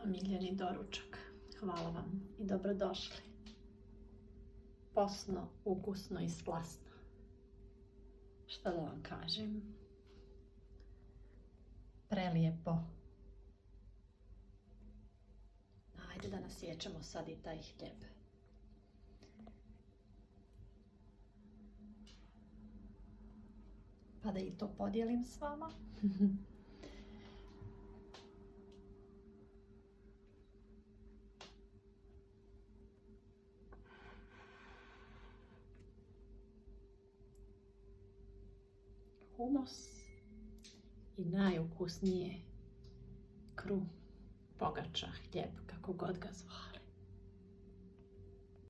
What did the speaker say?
omiljeni doručak. Hvala vam i dobrodošli. Posno, ukusno i slasno. Šta da vam kažem? Prelijepo. Ajde da nasiječemo sad i taj hljeb. Pa da i to podijelim s vama. Humus i najukusnije kruh, pogača, hljeb, kako god ga zvali.